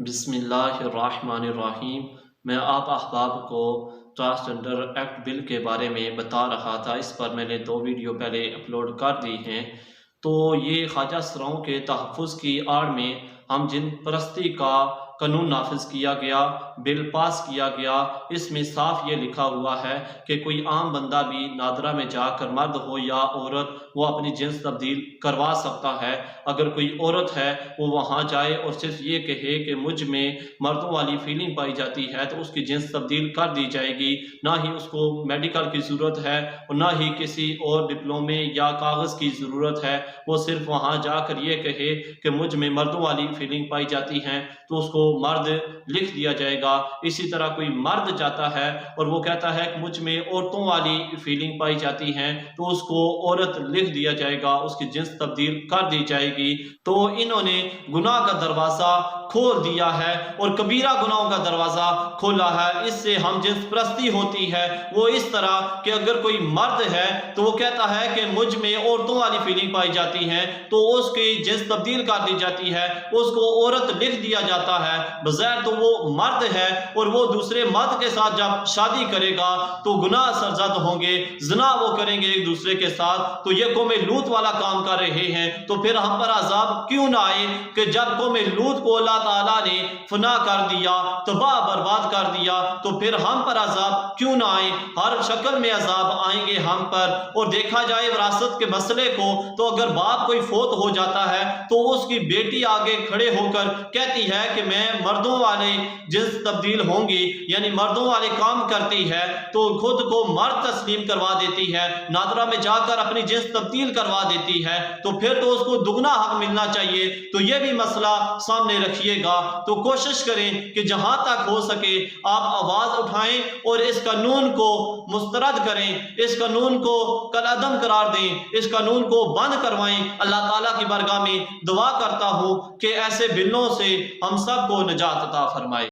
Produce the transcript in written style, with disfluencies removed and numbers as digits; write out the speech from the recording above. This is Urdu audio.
بسم اللہ الرحمن الرحیم۔ میں آپ احباب کو ٹرانسجنڈر ایکٹ بل کے بارے میں بتا رہا تھا۔ اس پر میں نے 2 ویڈیو پہلے اپلوڈ کر دی ہیں۔ تو یہ خواجہ سراؤں کے تحفظ کی آڑ میں ہم جن پرستی کا قانون نافذ کیا گیا، بل پاس کیا گیا، اس میں صاف یہ لکھا ہوا ہے کہ کوئی عام بندہ بھی نادرہ میں جا کر مرد ہو یا عورت وہ اپنی جنس تبدیل کروا سکتا ہے۔ اگر کوئی عورت ہے وہ وہاں جائے اور صرف یہ کہے کہ مجھ میں مردوں والی فیلنگ پائی جاتی ہے تو اس کی جنس تبدیل کر دی جائے گی۔ نہ ہی اس کو میڈیکل کی ضرورت ہے اور نہ ہی کسی اور ڈپلومے یا کاغذ کی ضرورت ہے۔ وہ صرف وہاں جا کر یہ کہے کہ مجھ میں مردوں والی فیلنگ پائی جاتی ہیں تو اس کو مرد لکھ دیا جائے گا۔ اسی طرح کوئی مرد جاتا ہے اور وہ کہتا ہے کہ مجھ میں عورتوں والی فیلنگ پائی جاتی ہیں تو اس کو عورت لکھ دیا جائے گا، اس کی جنس تبدیل کر دی جائے گی۔ تو انہوں نے گناہ کا دروازہ کھول دیا ہے اور کبیرہ گناہوں کا دروازہ کھولا ہے۔ اس سے ہم جنس پرستی ہوتی ہے وہ اس طرح کہ اگر کوئی مرد ہے تو وہ کہتا ہے کہ مجھ میں عورتوں والی فیلنگ پائی جاتی ہیں تو اس کی جنس تبدیل کر دی جاتی ہے، اس کو عورت لکھ دیا جاتا ہے، بظاہر تو وہ مرد ہے اور وہ دوسرے مرد کے ساتھ جب شادی کرے گا تو گناہ سرزد ہوں گے، زنا وہ کریں گے ایک دوسرے کے ساتھ۔ تو یہ قوم لوط والا کام کر رہے ہیں، تو پھر ہم پر عذاب کیوں نہ آئے کہ جب قوم لوط کو اللہ تعالیٰ نے فنا کر دیا، تباہ برباد کر دیا، تو پھر ہم پر عذاب کیوں نہ آئے؟ ہر شکل میں عذاب آئیں گے ہم پر۔ اور دیکھا جائے وراثت کے مسئلے کو تو اگر باپ کوئی فوت ہو جاتا ہے تو اس کی بیٹی آگے کھڑے ہو کر کہتی ہے کہ میں مردوں والے جنس تبدیل ہوں گی، یعنی مردوں والے کام کرتی ہے تو خود کو مرد تسلیم کروا دیتی ہے، نادرہ میں جا کر اپنی جنس تبدیل کروا دیتی ہے، تو پھر تو اس کو دگنا حق ملنا چاہیے۔ تو یہ بھی مسئلہ سامنے رکھیے گا۔ تو کوشش کریں کہ جہاں تک ہو سکے آپ آواز اٹھائیں اور اس قانون کو مسترد کریں، اس قانون کو کالعدم قرار دیں، اس قانون کو بند کروائیں۔ اللہ تعالیٰ کی بارگاہ میں دعا کرتا ہوں کہ ایسے بلوں سے ہم سب کو نجات عطا فرمائے۔